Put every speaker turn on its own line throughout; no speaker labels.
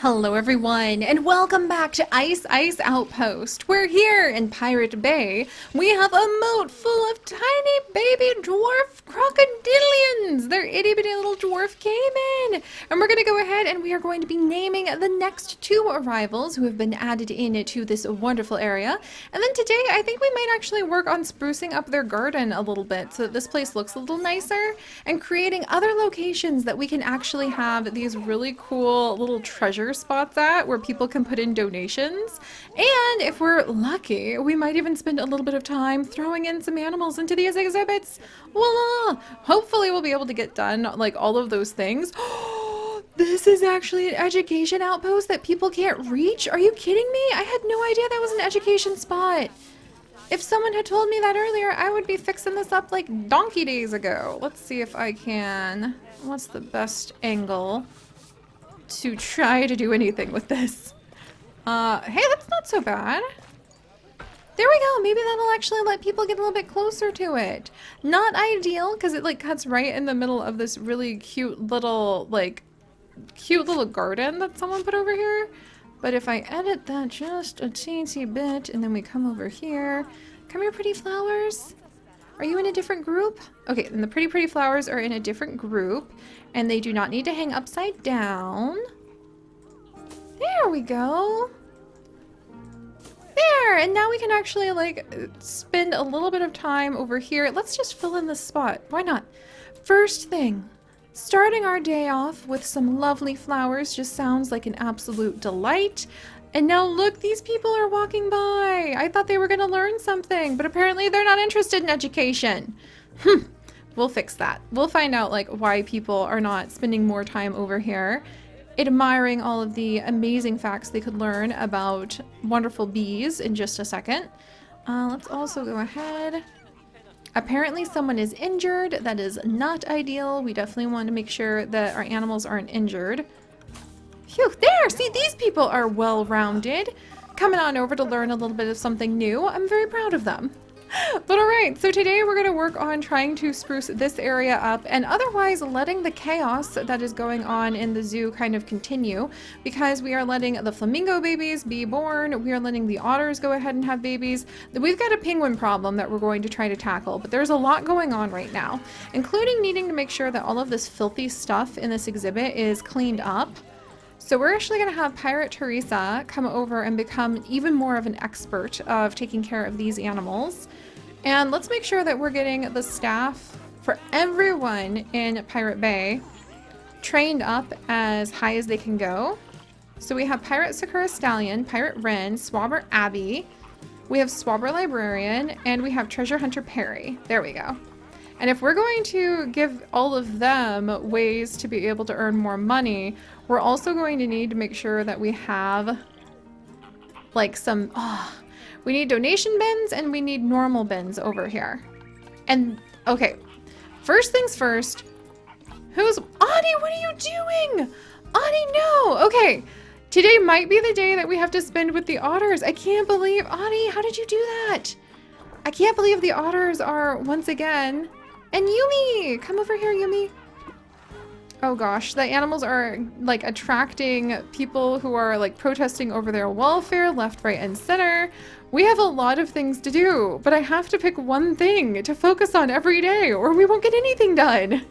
Hello everyone, and welcome back to Ice Outpost. We're here in Pirate Bay. We have a moat full of tiny baby dwarf crocodilians. They're itty bitty little dwarf caiman. And we're going to go ahead and we are going to be naming the next two arrivals who have been added in to this wonderful area. And then today I think we might actually work on sprucing up their garden a little bit so that this place looks a little nicer and creating other locations that we can actually have these really cool little treasure spots at where people can put in donations. And if we're lucky, we might even spend a little bit of time throwing in some animals into these exhibits. Voila! Hopefully we'll be able to get done like all of those things. This is actually an education outpost that people can't reach? Are you kidding me? I had no idea that was an education spot. If someone had told me that earlier, I would be fixing this up like donkey days ago. Let's see if I can... What's the best angle to try to do anything with this? Hey, that's not so bad. There we go. Maybe that'll actually let people get a little bit closer to it. Not ideal, because it like cuts right in the middle of this really cute little garden that someone put over here. But if I edit that just a teensy bit, and then we come over here. Come here, pretty flowers. Are you in a different group? Okay, and the pretty flowers are in a different group, and they do not need to hang upside down. There we go. There, and now we can actually like spend a little bit of time over here. Let's just fill in this spot. Why not? First thing, starting our day off with some lovely flowers just sounds like an absolute delight. And now look, these people are walking by. I thought they were going to learn something, but apparently they're not interested in education. We'll fix that. We'll find out like why people are not spending more time over here admiring all of the amazing facts they could learn about wonderful bees in just a second. Let's also go ahead. Apparently someone is injured. That is not ideal. We definitely want to make sure that our animals aren't injured. Phew, there! See, these people are well-rounded. Coming on over to learn a little bit of something new. I'm very proud of them. But alright, so today we're going to work on trying to spruce this area up and otherwise letting the chaos that is going on in the zoo kind of continue, because we are letting the flamingo babies be born, we are letting the otters go ahead and have babies. We've got a penguin problem that we're going to try to tackle, but there's a lot going on right now, including needing to make sure that all of this filthy stuff in this exhibit is cleaned up. So we're actually going to have Pirate Teresa come over and become even more of an expert of taking care of these animals. And let's make sure that we're getting the staff for everyone in Pirate Bay trained up as high as they can go. So we have Pirate Sakura Stallion, Pirate Wren, Swabber Abby, we have Swabber Librarian, and we have Treasure Hunter Perry. There we go. And if we're going to give all of them ways to be able to earn more money, we're also going to need to make sure that we have like some, we need donation bins and we need normal bins over here. And okay, first things first, who's, Audie, what are you doing? Audie, no, okay. Today might be the day that we have to spend with the otters. I can't believe, Audie, how did you do that? I can't believe the otters are once again. And Yumi! Come over here, Yumi. Oh gosh, the animals are like attracting people who are like protesting over their welfare left, right, and center. We have a lot of things to do, but I have to pick one thing to focus on every day or we won't get anything done.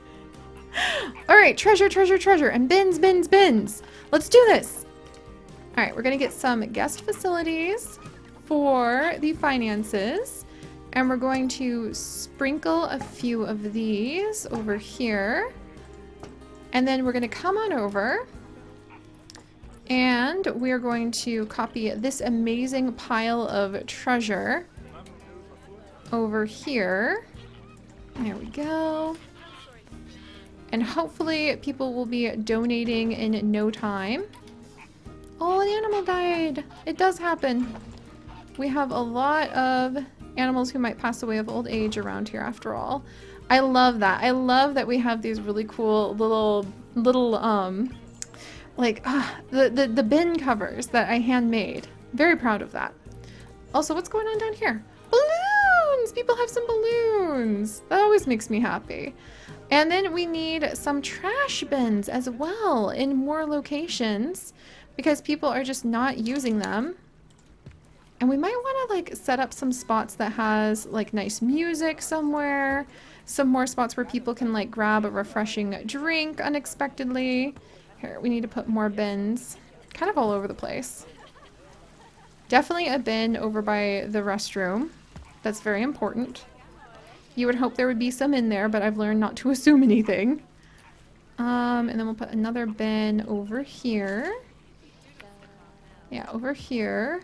All right, treasure, and bins. Let's do this. All right, we're gonna get some guest facilities for the finances. And we're going to sprinkle a few of these over here. And then we're going to come on over. And we're going to copy this amazing pile of treasure over here. There we go. And hopefully people will be donating in no time. Oh, an animal died. It does happen. We have a lot of animals who might pass away of old age around here after all. I love that. I love that we have these really cool little like the bin covers that I handmade. Very proud of that. Also, what's going on down here? Balloons! People have some balloons. That always makes me happy. And then we need some trash bins as well in more locations, because people are just not using them. And we might want to like set up some spots that has like nice music somewhere. Some more spots where people can like grab a refreshing drink unexpectedly. Here, we need to put more bins. Kind of all over the place. Definitely a bin over by the restroom. That's very important. You would hope there would be some in there, but I've learned not to assume anything. And then we'll put another bin over here. Yeah, over here.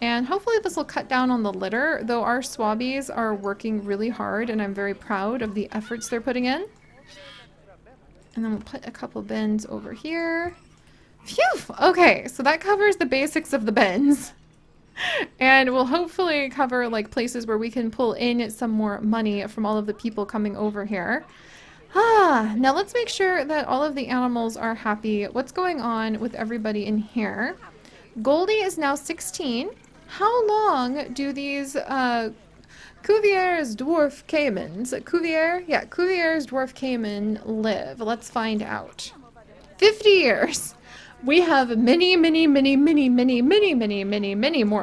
And hopefully this will cut down on the litter, though our swabbies are working really hard and I'm very proud of the efforts they're putting in. And then we'll put a couple bins over here. Phew! Okay, so that covers the basics of the bins. And we'll hopefully cover like places where we can pull in some more money from all of the people coming over here. Now let's make sure that all of the animals are happy. What's going on with everybody in here? Goldie is now 16. How long do these Cuvier's dwarf caimans, Cuvier's dwarf caiman live? Let's find out. 50 years. We have many more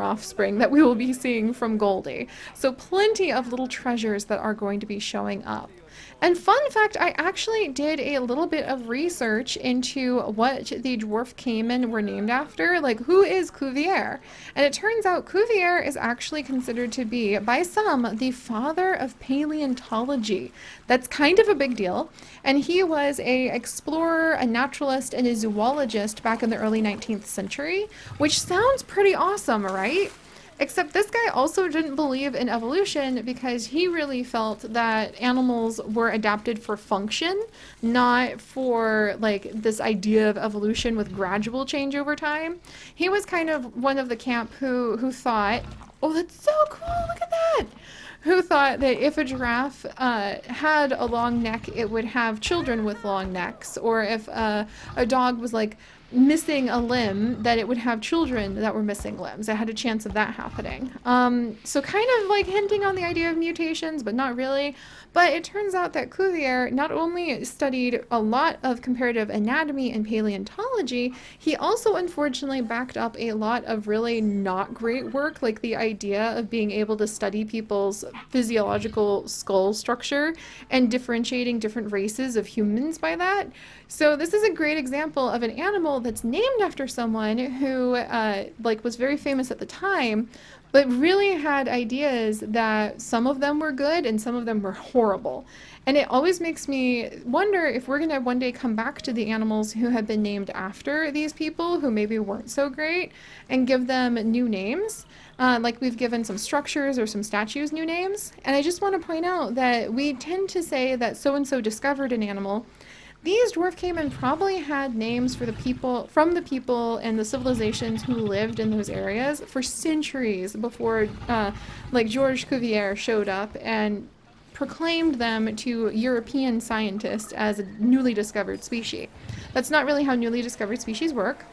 offspring that we will be seeing from Goldie. So plenty of little treasures that are going to be showing up. And fun fact, I actually did a little bit of research into what the dwarf caiman were named after. Like, who is Cuvier? And it turns out Cuvier is actually considered to be, by some, the father of paleontology. That's kind of a big deal. And he was an explorer, a naturalist, and a zoologist back in the early 19th century, which sounds pretty awesome, right? Except this guy also didn't believe in evolution because he really felt that animals were adapted for function, not for like this idea of evolution with gradual change over time. He was kind of one of the camp who thought, oh, that's so cool, look at that! Who thought that if a giraffe had a long neck, it would have children with long necks, or if a dog was like missing a limb, that it would have children that were missing limbs. It had a chance of that happening. So kind of like hinting on the idea of mutations, but not really. But it turns out that Cuvier not only studied a lot of comparative anatomy and paleontology, he also unfortunately backed up a lot of really not great work, like the idea of being able to study people's physiological skull structure and differentiating different races of humans by that. So this is a great example of an animal that's named after someone who like was very famous at the time, but really had ideas that some of them were good and some of them were horrible. And it always makes me wonder if we're going to one day come back to the animals who have been named after these people who maybe weren't so great and give them new names. Like we've given some structures or some statues new names. And I just want to point out that we tend to say that so-and-so discovered an animal. These dwarf caiman probably had names for the people, from the people and the civilizations who lived in those areas for centuries before like Georges Cuvier showed up and proclaimed them to European scientists as a newly discovered species. That's not really how newly discovered species work.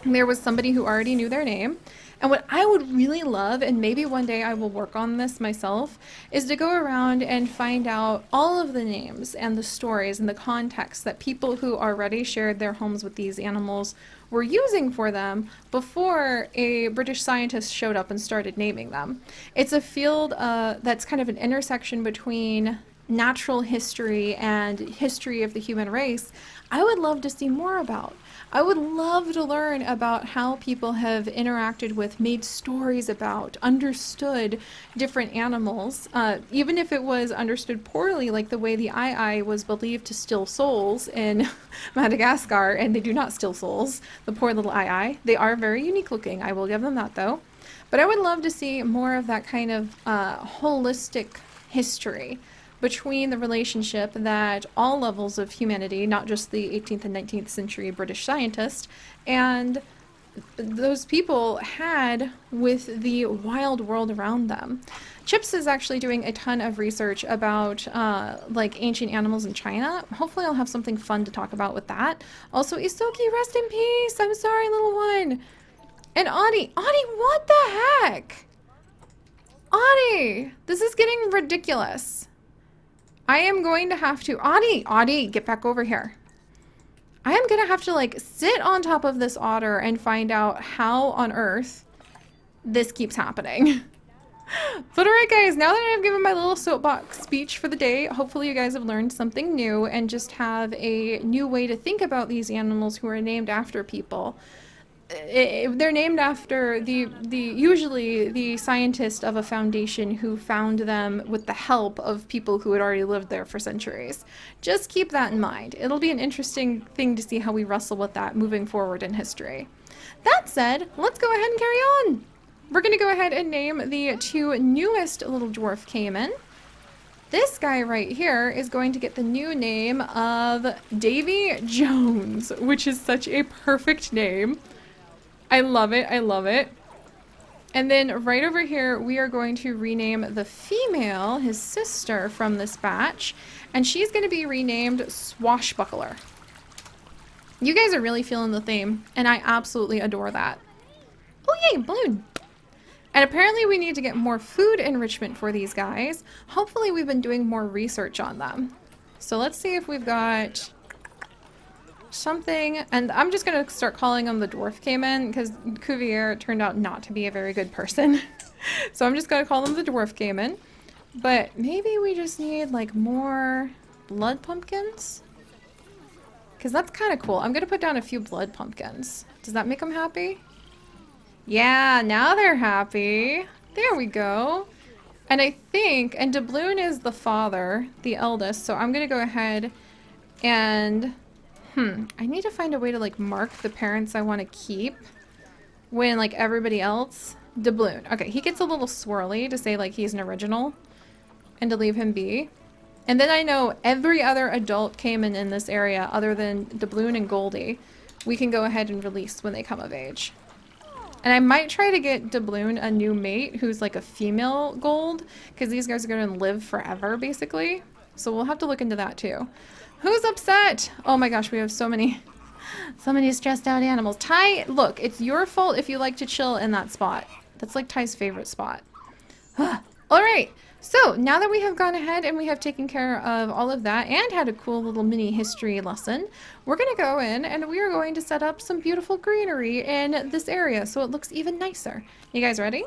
There was somebody who already knew their name. And what I would really love, and maybe one day I will work on this myself, is to go around and find out all of the names and the stories and the context that people who already shared their homes with these animals were using for them before a British scientist showed up and started naming them. It's a field that's kind of an intersection between natural history and history of the human race I would love to see more about. I would love to learn about how people have interacted with, made stories about, understood different animals, even if it was understood poorly, like the way the Ai was believed to steal souls in Madagascar, and they do not steal souls, the poor little Ai. They are very unique looking, I will give them that though. But I would love to see more of that kind of holistic history between the relationship that all levels of humanity, not just the 18th and 19th century British scientists, and those people had with the wild world around them. Chips is actually doing a ton of research about like ancient animals in China. Hopefully I'll have something fun to talk about with that. Also, Isoki, rest in peace. I'm sorry, little one. And Audie, what the heck? Audie, this is getting ridiculous. I am going to have to, Audie, get back over here. I am gonna have to like sit on top of this otter and find out how on earth this keeps happening. But alright guys, now that I've given my little soapbox speech for the day, hopefully you guys have learned something new and just have a new way to think about these animals who are named after people. They're named after usually the scientist of a foundation who found them with the help of people who had already lived there for centuries. Just keep that in mind. It'll be an interesting thing to see how we wrestle with that moving forward in history. That said, let's go ahead and carry on. We're going to go ahead and name the two newest little dwarf caiman. This guy right here is going to get the new name of Davy Jones, which is such a perfect name. I love it. I love it. And then right over here, we are going to rename the female, his sister from this batch, and she's going to be renamed Swashbuckler. You guys are really feeling the theme, and I absolutely adore that. Oh yay, balloon. And apparently we need to get more food enrichment for these guys. Hopefully we've been doing more research on them. So let's see if we've got something, and I'm just gonna start calling him the dwarf caiman because Cuvier turned out not to be a very good person. So I'm just gonna call him the dwarf caiman. But maybe we just need like more blood pumpkins, because that's kind of cool. I'm gonna put down a few blood pumpkins. Does that make them happy? Yeah, now they're happy. There we go. And I think, and Doubloon is the father, the eldest, so I'm gonna go ahead and I need to find a way to like mark the parents I want to keep when like everybody else. Doubloon. Okay, he gets a little swirly to say like he's an original and to leave him be. And then I know every other adult caiman in this area other than Doubloon and Goldie, we can go ahead and release when they come of age. And I might try to get Doubloon a new mate who's like a female gold, because these guys are going to live forever basically. So we'll have to look into that too. Who's upset? Oh my gosh, we have so many stressed out animals. Ty, look, it's your fault if you like to chill in that spot. That's like Ty's favorite spot. All right, so now that we have gone ahead and we have taken care of all of that and had a cool little mini history lesson, we're gonna go in and we are going to set up some beautiful greenery in this area so it looks even nicer. You guys ready?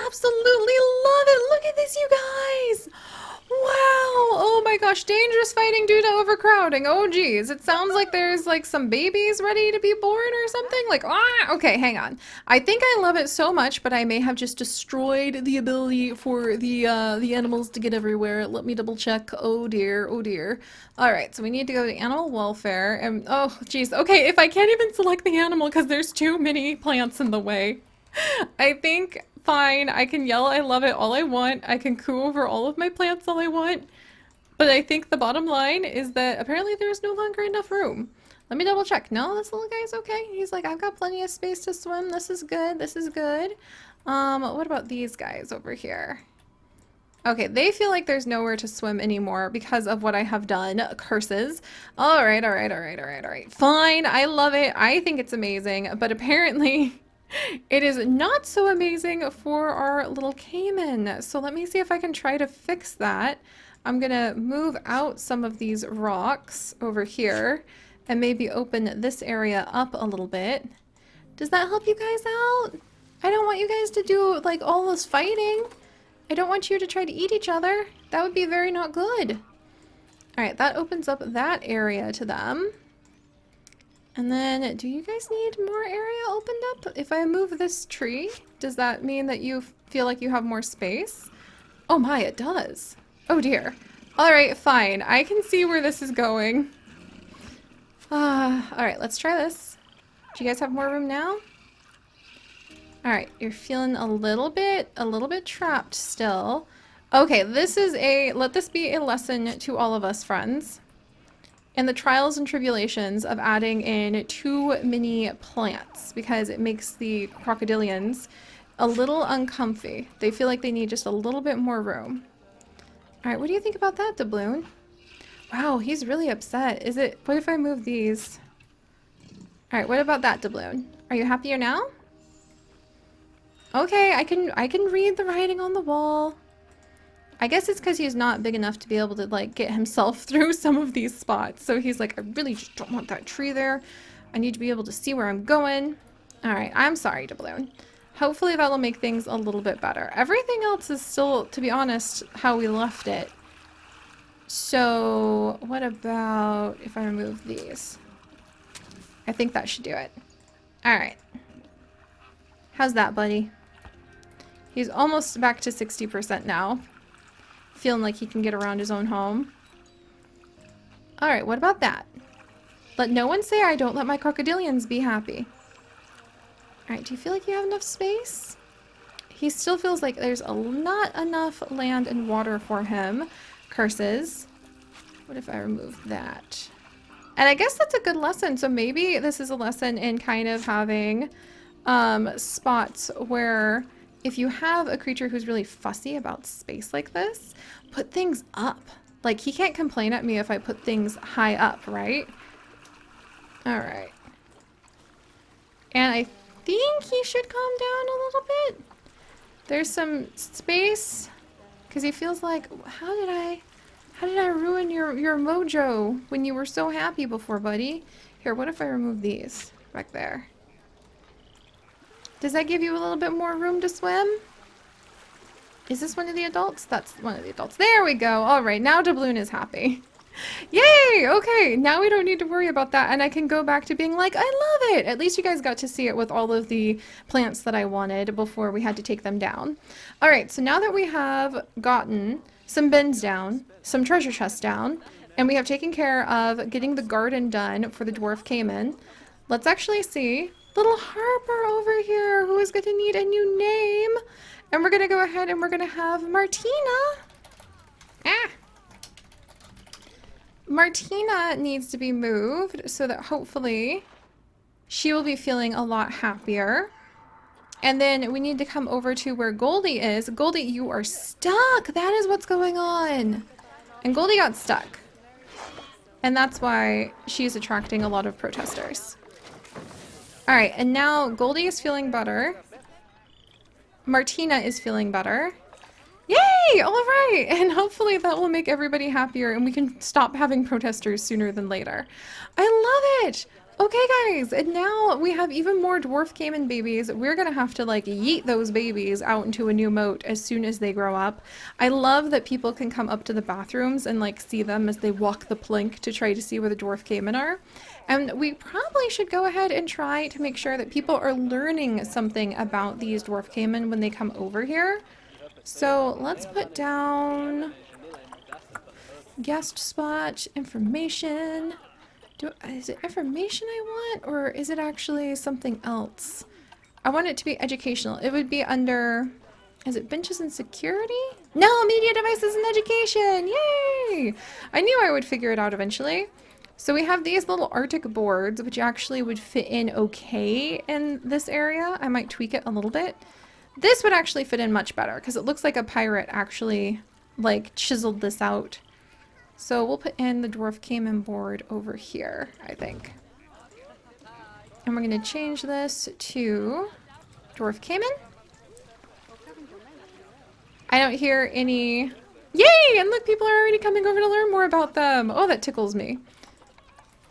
Absolutely love it. Look at this, you guys. Wow. Oh my gosh. Dangerous fighting due to overcrowding. Oh geez. It sounds like there's like some babies ready to be born or something. Like, okay, hang on. I think I love it so much, but I may have just destroyed the ability for the animals to get everywhere. Let me double check. Oh dear. Oh dear. All right. So we need to go to animal welfare and oh geez. Okay. If I can't even select the animal because there's too many plants in the way, I think fine, I can yell I love it all I want, I can coo over all of my plants all I want, but I think the bottom line is that apparently there's no longer enough room. Let me double check. No, this little guy's okay. He's like, I've got plenty of space to swim. This is good. This is good. What about these guys over here? Okay, they feel like there's nowhere to swim anymore because of what I have done. Curses. All right, all right, all right, all right, all right. Fine, I love it. I think it's amazing, but apparently it is not so amazing for our little caiman. So let me see if I can try to fix that. I'm gonna move out some of these rocks over here and maybe open this area up a little bit. Does that help you guys out? I don't want you guys to do like all this fighting. I don't want you to try to eat each other. That would be very not good. Alright, that opens up that area to them. And then, do you guys need more area opened up? If I move this tree, does that mean that you feel like you have more space? Oh my, it does. Oh dear. Alright, fine. I can see where this is going. Alright, let's try this. Do you guys have more room now? Alright, you're feeling a little bit trapped still. Okay, let this be a lesson to all of us, friends. In the trials and tribulations of adding in too many plants, because it makes the crocodilians a little uncomfy. They feel like they need just a little bit more room. Alright, what do you think about that, doubloon? Wow, he's really upset. What if I move these? Alright, what about that, doubloon? Are you happier now? Okay, I can read the writing on the wall. I guess it's because he's not big enough to be able to like get himself through some of these spots. So he's like, I really just don't want that tree there. I need to be able to see where I'm going. Alright, I'm sorry, doubloon. Hopefully that'll make things a little bit better. Everything else is still, to be honest, how we left it. So what about if I remove these? I think that should do it. Alright. How's that, buddy? He's almost back to 60% now. Feeling like he can get around his own home. Alright, what about that? Let no one say I don't let my crocodilians be happy. Alright, do you feel like you have enough space? He still feels like there's not enough land and water for him. Curses. What if I remove that? And I guess that's a good lesson. So maybe this is a lesson in kind of having spots where if you have a creature who's really fussy about space like this, put things up. Like, he can't complain at me if I put things high up, right? Alright. And I think he should calm down a little bit. There's some space, because he feels like, how did I ruin your mojo when you were so happy before, buddy? Here, what if I remove these back there? Does that give you a little bit more room to swim? Is this one of the adults? That's one of the adults. There we go. All right, now doubloon is happy. Yay! Okay, now we don't need to worry about that, and I can go back to being like, I love it! At least you guys got to see it with all of the plants that I wanted before we had to take them down. All right, so now that we have gotten some bins down, some treasure chests down, and we have taken care of getting the garden done for the dwarf caiman, let's actually see little Harper over here, who is going to need a new name. And we're going to go ahead and we're going to have Martina. Martina needs to be moved so that hopefully she will be feeling a lot happier. And then we need to come over to where Goldie is. Goldie, you are stuck. That is what's going on. And Goldie got stuck. And that's why she's attracting a lot of protesters. Alright, and now Goldie is feeling better. Martina is feeling better. Yay! Alright! And hopefully that will make everybody happier and we can stop having protesters sooner than later. I love it! Okay guys, and now we have even more dwarf caiman babies. We're gonna have to like yeet those babies out into a new moat as soon as they grow up. I love that people can come up to the bathrooms and like see them as they walk the plank to try to see where the dwarf caiman are. And we probably should go ahead and try to make sure that people are learning something about these dwarf caiman when they come over here. So let's put down guest spot, information. Is it information I want, or is it actually something else? I want it to be educational. It would be under, is it benches and security? No, media devices and education. Yay! I knew I would figure it out eventually. So we have these little Arctic boards, which actually would fit in okay in this area. I might tweak it a little bit. This would actually fit in much better because it looks like a pirate actually like chiseled this out. So we'll put in the dwarf caiman board over here, I think. And we're going to change this to dwarf caiman. I don't hear any... Yay! And look, people are already coming over to learn more about them. Oh, that tickles me.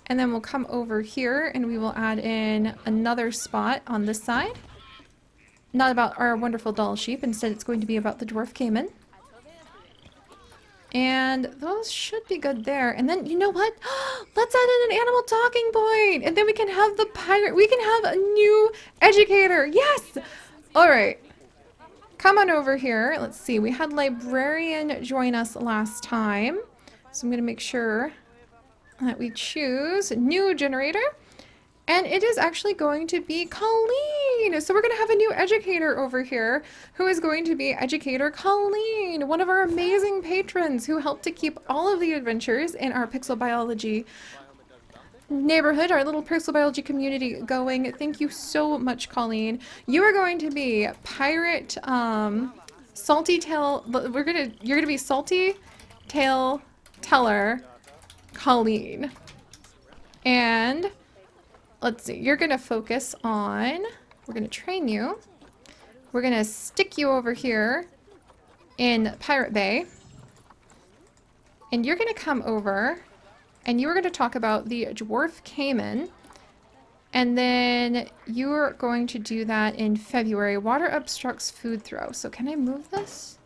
And then we'll come over here and we will add in another spot on this side. Not about our wonderful doll sheep. Instead, it's going to be about the dwarf caiman. And those should be good there. And then, you know what? Let's add in an animal talking point. And then we can have the pirate. We can have a new educator. Yes! All right. Come on over here. Let's see. We had librarian join us last time. So I'm going to make sure that we choose new generator. And it is actually going to be Colleen. So we're going to have a new educator over here who is going to be Educator Colleen, one of our amazing patrons who helped to keep all of the adventures in our pixel biology neighborhood, our little pixel biology community going. Thank you so much, Colleen. You are going to be Pirate Salty Tail. You're gonna be Salty Tail Teller Colleen. And let's see, you're gonna focus on, we're gonna train you. We're gonna stick you over here in Pirate Bay. And you're gonna come over and you are gonna talk about the dwarf caiman. And then you're going to do that in February. Water obstructs food throw. So can I move this?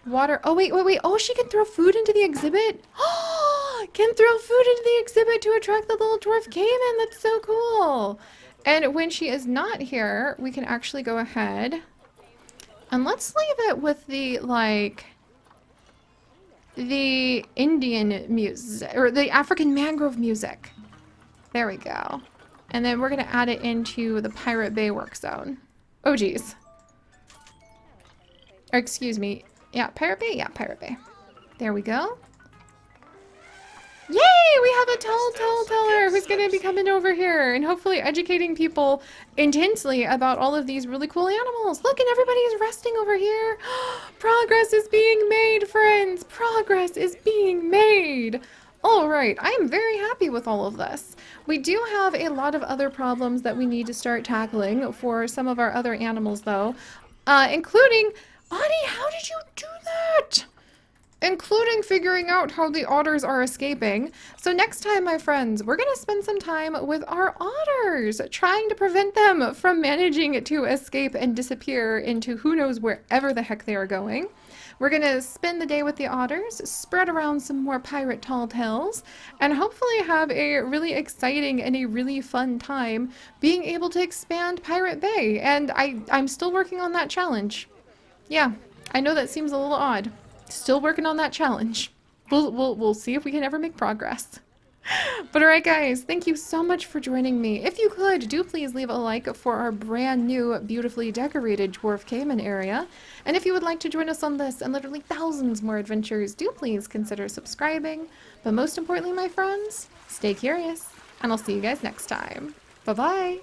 Water, oh wait. Oh, she can throw food into the exhibit? Oh, can throw food into the exhibit to attract the little dwarf caiman. That's so cool. And when she is not here, we can actually go ahead and let's leave it with the, like, the Indian music, or the African mangrove music. There we go. And then we're going to add it into the Pirate Bay work zone. Oh, geez. Or excuse me. Yeah, Pirate Bay? Yeah, Pirate Bay. There we go. Yay! We have a tall teller who's going to be coming over here and hopefully educating people intensely about all of these really cool animals. Look, and everybody is resting over here. Progress is being made, friends. Progress is being made. All right, I am very happy with all of this. We do have a lot of other problems that we need to start tackling for some of our other animals, though, including... Audie, how did you do that? Including figuring out how the otters are escaping. So next time, my friends, we're going to spend some time with our otters, trying to prevent them from managing to escape and disappear into who knows wherever the heck they are going. We're going to spend the day with the otters, spread around some more pirate tall tales, and hopefully have a really exciting and a really fun time being able to expand Pirate Bay. And I'm still working on that challenge. Yeah, I know that seems a little odd. Still working on that challenge. We'll see if we can ever make progress. But alright guys, thank you so much for joining me. If you could, do please leave a like for our brand new, beautifully decorated Dwarf Caiman area. And if you would like to join us on this and literally thousands more adventures, do please consider subscribing. But most importantly, my friends, stay curious. And I'll see you guys next time. Bye-bye!